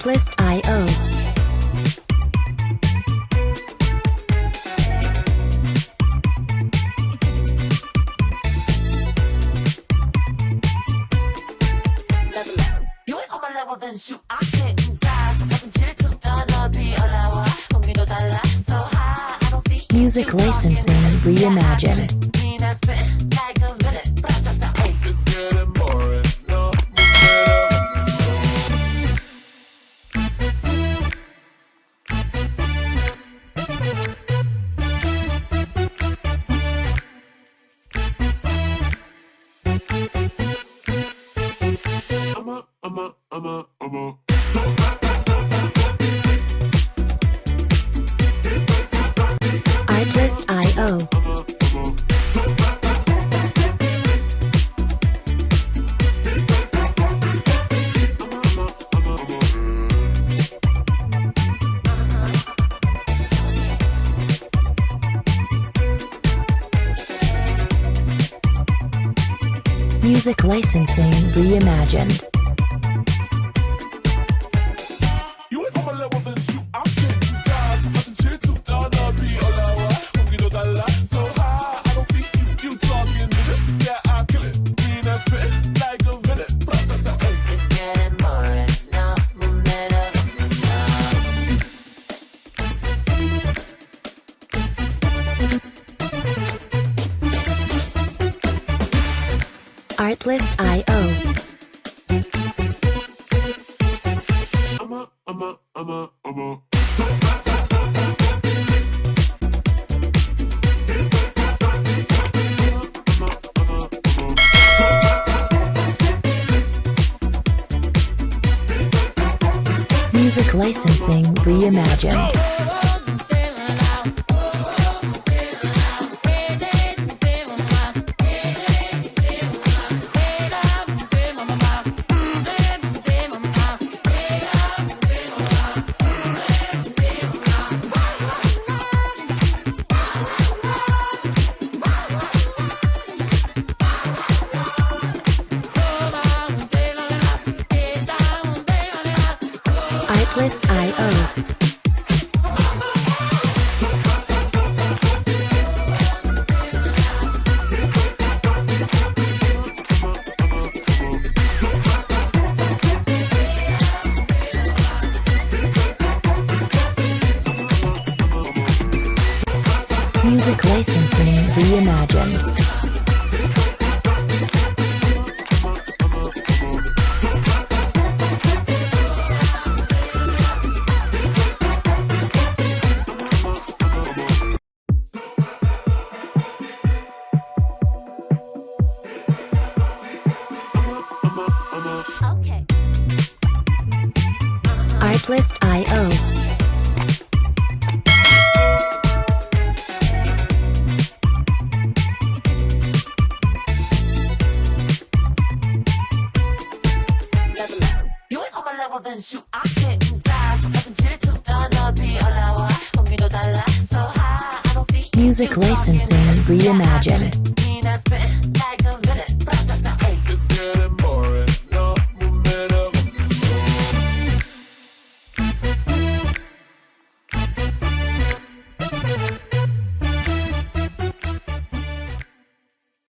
Artlist.io. You ain't on my level, then shoot, I can't die. 가슴 질투 떠너비 올라와. 공기도 달라, so high. I don't see Music licensing reimagined. It's getting boring. No, I'm a. Artlist.io. Music licensing reimagined. You ain't on my level, then shoot, I'm getting tired. 가슴 질투 떠너비 올라와. 공기도 달라, so high. I don't see you talking just yeah, I kill it. Mean and spit like a villain. It's getting boring, no, 못 내려. Artlist.io. I'm a. Music licensing reimagined. Artlist.io. Music licensing reimagined. Okay. Artlist.io. You ain't on my level, then shoot, I can't die. 가슴 질투 떠너비 올라와. 공기도 달라, so high. I don't see Music licensing reimagined. mean and spit like